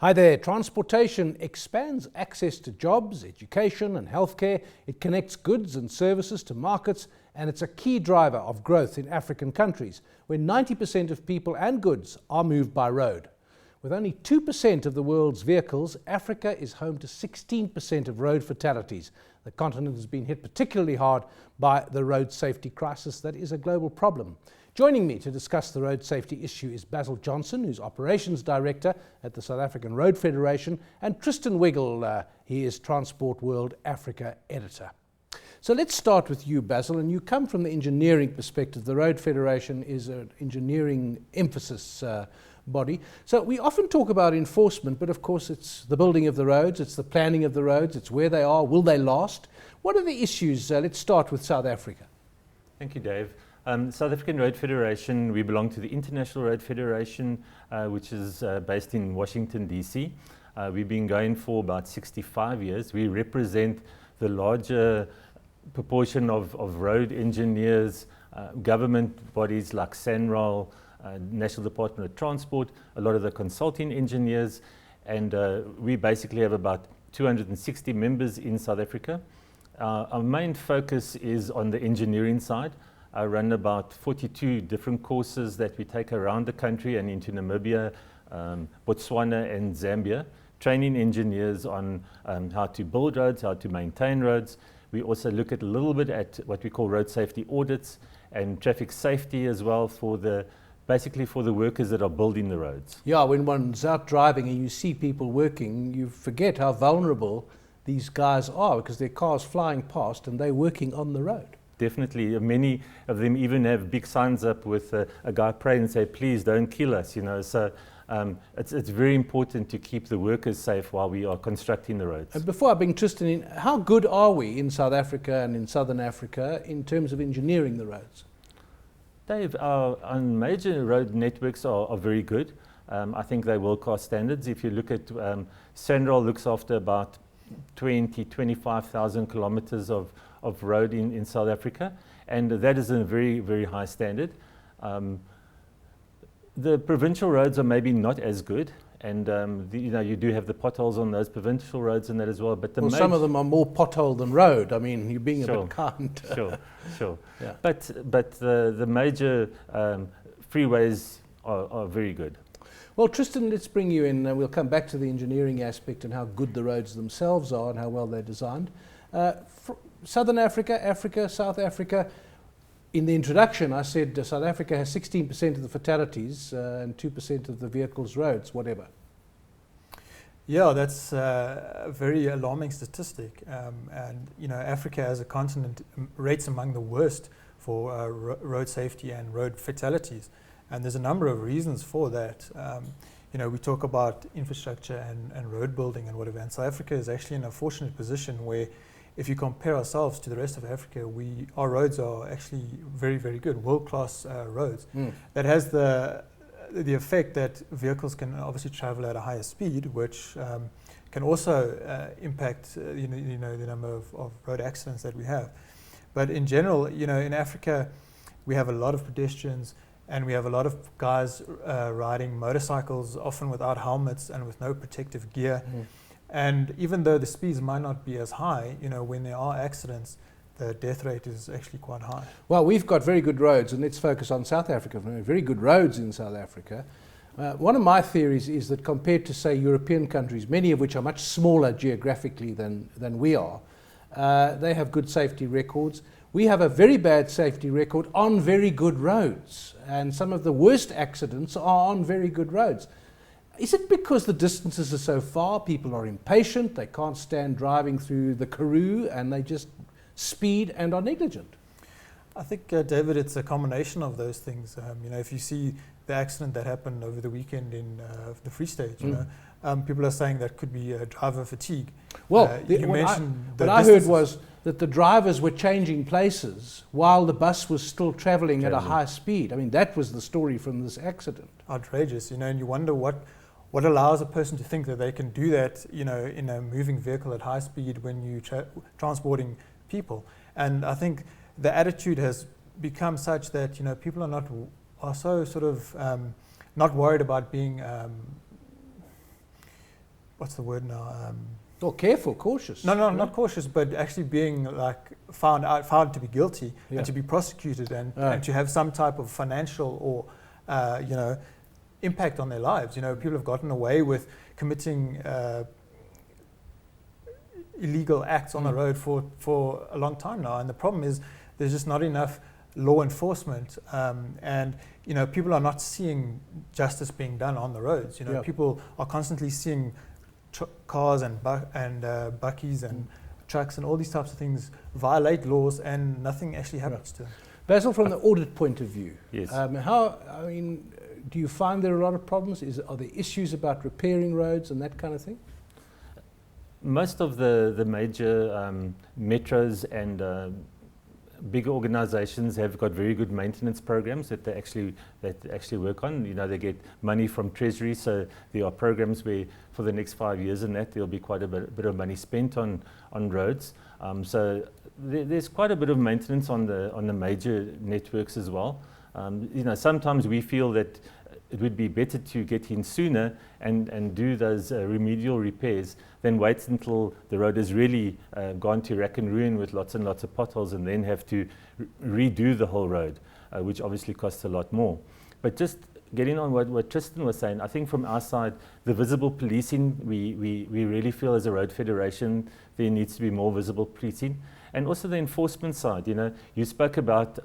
Hi there. Transportation expands access to jobs, education and healthcare. It connects goods and services to markets, and it's a key driver of growth in African countries, where 90% of people and goods are moved by road. With only 2% of the world's vehicles, Africa is home to 16% of road fatalities. The continent has been hit particularly hard by the road safety crisis that is a global problem. Joining me to discuss the road safety issue is Basil Jonsson, who's Operations Director at the South African Road Federation, and Tristan Wiggill, he is Transport World Africa Editor. So let's start with you, Basil, and you come from the engineering perspective. The Road Federation is an engineering emphasis body. So we often talk about enforcement, but of course it's the building of the roads, it's the planning of the roads, it's where they are, will they last? What are the issues? Let's start with South Africa. Thank you, Dave. South African Road Federation, we belong to the International Road Federation, which is based in Washington, D.C. We've been going for about 65 years. We represent the larger proportion of road engineers, government bodies like SANRAL, National Department of Transport, a lot of the consulting engineers, and we basically have about 260 members in South Africa. Our main focus is on the engineering side. I run about 42 different courses that we take around the country and into Namibia, Botswana and Zambia, training engineers on how to build roads, how to maintain roads. We also look at a little bit at what we call road safety audits and traffic safety as well basically for the workers that are building the roads. Yeah, when one's out driving and you see people working, you forget how vulnerable these guys are because their car's flying past and they're working on the road. Definitely. Many of them even have big signs up with a guy praying and say, please don't kill us, So it's very important to keep the workers safe while we are constructing the roads. And before I bring Tristan in, how good are we in South Africa and in Southern Africa in terms of engineering the roads? Dave, our major road networks are very good. I think they're world-class standards. If you look at SANRAL looks after about 25,000 kilometers of road in South Africa, and that is a very, very high standard. The provincial roads are maybe not as good, and you do have the potholes on those provincial roads and that as well. But some of them are more pothole than road. I mean, you're being a bit kind. Sure. Yeah. But the major freeways are very good. Well, Tristan, let's bring you in. We'll come back to the engineering aspect and how good the roads themselves are and how well they're designed. Southern Africa, South Africa. In the introduction, I said South Africa has 16% of the fatalities and 2% of the vehicles' roads, whatever. Yeah, that's a very alarming statistic. Africa as a continent rates among the worst for road safety and road fatalities. And there's a number of reasons for that. We talk about infrastructure and road building and whatever. And South Africa is actually in a fortunate position where if you compare ourselves to the rest of Africa, our roads are actually very, very good, world-class roads. That has the effect that vehicles can obviously travel at a higher speed, which can also impact the number of road accidents that we have. But in general, in Africa, we have a lot of pedestrians and we have a lot of guys riding motorcycles, often without helmets and with no protective gear. And even though the speeds might not be as high, when there are accidents, the death rate is actually quite high. Well, we've got very good roads, and let's focus on South Africa. Very good roads in South Africa. One of my theories is that compared to, say, European countries, many of which are much smaller geographically than we are, they have good safety records. We have a very bad safety record on very good roads, and some of the worst accidents are on very good roads. Is it because the distances are so far, people are impatient, they can't stand driving through the Karoo, and they just speed and are negligent? I think, David, it's a combination of those things. If you see the accident that happened over the weekend in the Free State, people are saying that could be driver fatigue. Well, what I heard was that the drivers were changing places while the bus was still traveling at a high speed. I mean, that was the story from this accident. Outrageous, and you wonder what allows a person to think that they can do that, in a moving vehicle at high speed when you're transporting people. And I think the attitude has become such that, people are so sort of not worried about being what's the word now? Or careful, cautious. No, not cautious, but actually being like found to be guilty Yeah. and to be prosecuted and to have some type of financial or impact on their lives. People have gotten away with committing illegal acts on the road for a long time now, and the problem is there's just not enough law enforcement, and people are not seeing justice being done on the roads. People are constantly seeing cars and buckies and trucks and all these types of things violate laws, and nothing actually happens to them. Basil, from the audit point of view, Yes. Do you find there are a lot of problems? Are there issues about repairing roads and that kind of thing? Most of the major metros and big organizations have got very good maintenance programs that they actually work on. They get money from Treasury, so there are programs where for the next 5 years and that there'll be quite a bit of money spent on roads. So there's quite a bit of maintenance on the major networks as well. Sometimes we feel that it would be better to get in sooner and do those remedial repairs than wait until the road has really gone to rack and ruin with lots and lots of potholes and then have to redo the whole road, which obviously costs a lot more. But just getting on what Tristan was saying, I think from our side, the visible policing, we really feel as a road federation there needs to be more visible policing. And also the enforcement side. You spoke about,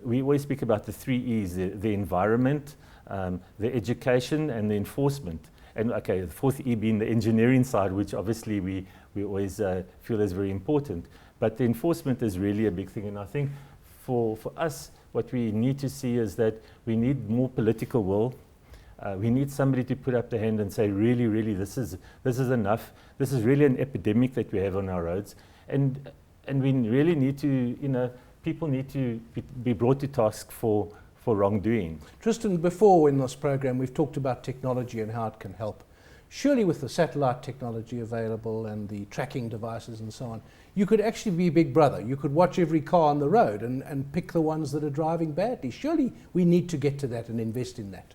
we always speak about the 3 E's, the environment, the education and the enforcement. And okay, the 4th E being the engineering side, which obviously we always feel is very important. But the enforcement is really a big thing. And I think for us, what we need to see is that we need more political will. We need somebody to put up their hand and say, really, this is enough. This is really an epidemic that we have on our roads. And we really need to, people need to be brought to task for wrongdoing. Tristan, before in this program we've talked about technology and how it can help. Surely with the satellite technology available and the tracking devices and so on, you could actually be Big Brother. You could watch every car on the road and pick the ones that are driving badly. Surely we need to get to that and invest in that.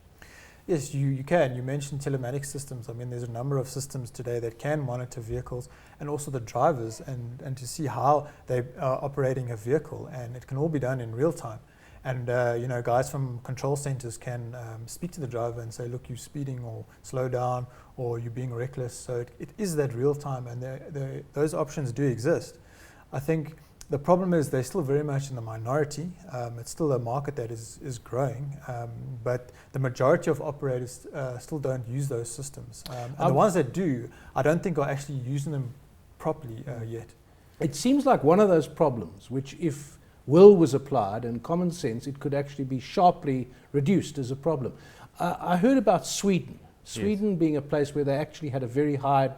Yes, you can. You mentioned telematics systems. There's a number of systems today that can monitor vehicles and also the drivers and to see how they are operating a vehicle, and it can all be done in real time. And guys from control centers can speak to the driver and say, look, you're speeding, or slow down, or you're being reckless. So it is that real time, and those options do exist. I think the problem is they're still very much in the minority. It's still a market that is growing, but the majority of operators still don't use those systems. And the ones that do, I don't think are actually using them properly yet. It seems like one of those problems which, if will was applied and common sense, it could actually be sharply reduced as a problem. I heard about Sweden. Sweden being a place where they actually had a very high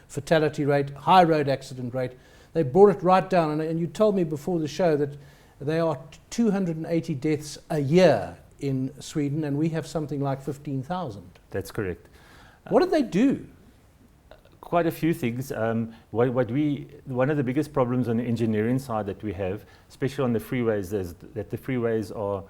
fatality rate, high road accident rate. They brought it right down, and you told me before the show that there are 280 deaths a year in Sweden, and we have something like 15,000. That's correct. What did they do? Quite a few things. One of the biggest problems on the engineering side that we have, especially on the freeways, is that the freeways are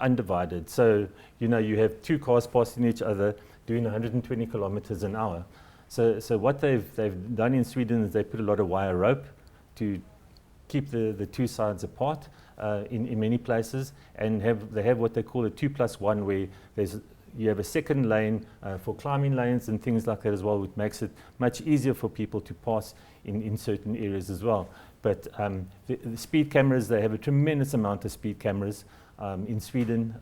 undivided. So you have 2 cars passing each other doing 120 kilometers an hour. So what they've done in Sweden is they put a lot of wire rope to keep the 2 sides apart in many places, and they have what they call a 2+1, where you have a second lane for climbing lanes and things like that as well, which makes it much easier for people to pass in certain areas as well. But the speed cameras, they have a tremendous amount of speed cameras in Sweden,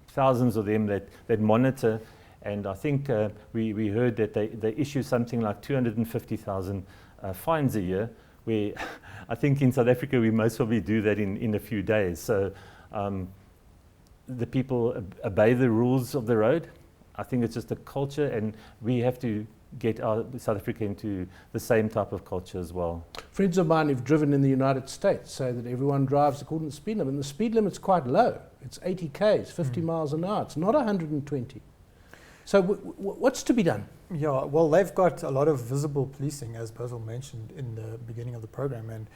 thousands of them that monitor. And I think we heard that they issue something like 250,000 fines a year, where I think in South Africa we most probably do that in a few days. So the people obey the rules of the road. I think it's just a culture, and we have to get our South Africa into the same type of culture as well. Friends of mine who've driven in the United States say that everyone drives according to the speed limit, and the speed limit's quite low. It's 80 k's, 50 miles an hour. It's not 120. So what's to be done? Yeah, well, they've got a lot of visible policing, as Basil mentioned in the beginning of the program. And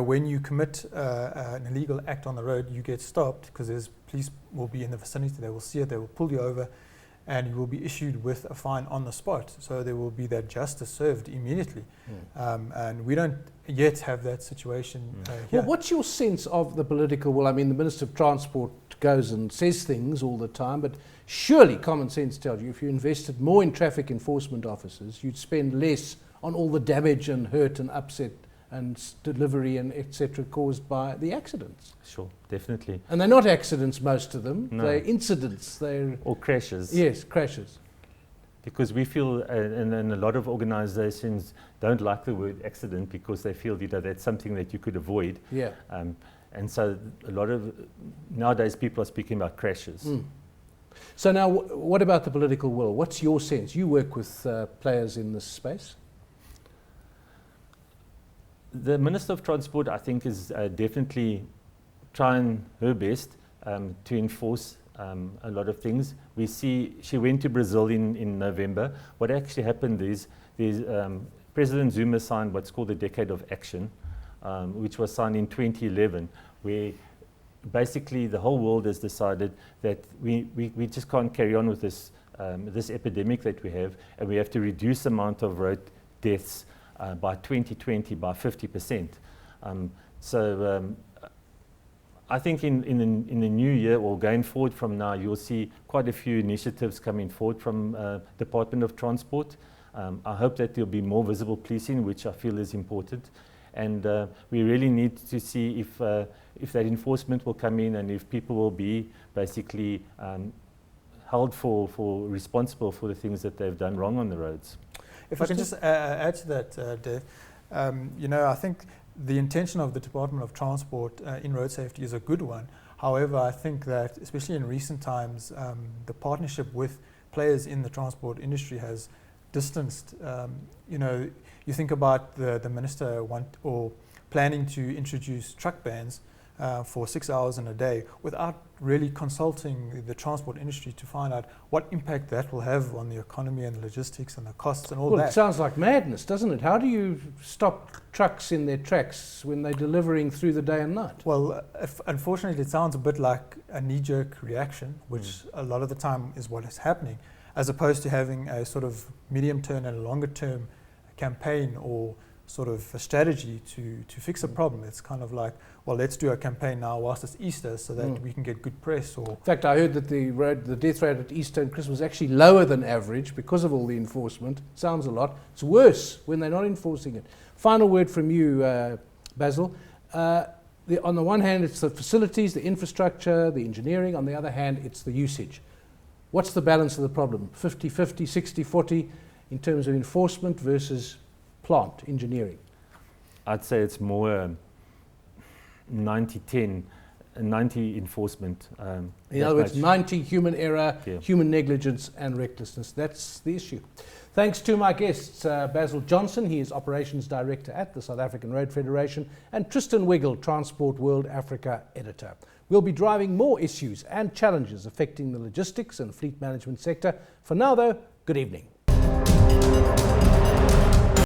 when you commit an illegal act on the road, you get stopped because police will be in the vicinity. They will see it. They will pull you over. and you will be issued with a fine on the spot. So there will be that justice served immediately. And we don't yet have that situation here. Well, what's your sense of the political will? I mean, the Minister of Transport goes and says things all the time, but surely common sense tells you if you invested more in traffic enforcement officers, you'd spend less on all the damage and hurt and upset and delivery and etc. caused by the accidents. Sure, definitely. And they're not accidents, most of them. No. They're incidents. Or crashes. Yes, crashes. Because we feel, and a lot of organizations don't like the word accident because they feel that's something that you could avoid. Yeah. And so a lot of, nowadays people are speaking about crashes. So now, what about the political will? What's your sense? You work with players in this space. The Minister of Transport, I think, is definitely trying her best to enforce a lot of things. We see she went to Brazil in November. What actually happened is President Zuma signed what's called the Decade of Action, which was signed in 2011, where basically the whole world has decided that we just can't carry on with this epidemic that we have, and we have to reduce the amount of road deaths by 2020 by 50%. I think in the new year, or going forward from now, you'll see quite a few initiatives coming forward from Department of Transport. I hope that there'll be more visible policing, which I feel is important. And we really need to see if that enforcement will come in and if people will be basically held for responsible for the things that they've done wrong on the roads. If I can just add to that, Dave, I think the intention of the Department of Transport in road safety is a good one. However, I think that, especially in recent times, the partnership with players in the transport industry has distanced. You think about the minister planning to introduce truck bans for 6 hours in a day without really consulting the transport industry to find out what impact that will have on the economy and the logistics and the costs and all that. Well, it sounds like madness, doesn't it? How do you stop trucks in their tracks when they're delivering through the day and night? Well, unfortunately, it sounds a bit like a knee-jerk reaction, which a lot of the time is what is happening, as opposed to having a sort of medium-term and longer-term campaign or sort of a strategy to fix a problem. It's kind of like, well, let's do a campaign now whilst it's Easter so that we can get good press. Or in fact, I heard that the death rate at Easter and Christmas was actually lower than average because of all the enforcement. Sounds a lot. It's worse when they're not enforcing it. Final word from you, Basil. On the one hand, it's the facilities, the infrastructure, the engineering. On the other hand, it's the usage. What's the balance of the problem? 50-50, 60-40 in terms of enforcement versus plant engineering? I'd say it's more 90-10, 90 enforcement. In other words, 90 human error, Yeah. human negligence and recklessness. That's the issue. Thanks to my guests, Basil Jonsson, he is Operations Director at the South African Road Federation, and Tristan Wiggill, Transport World Africa Editor. We'll be driving more issues and challenges affecting the logistics and fleet management sector. For now, though, good evening.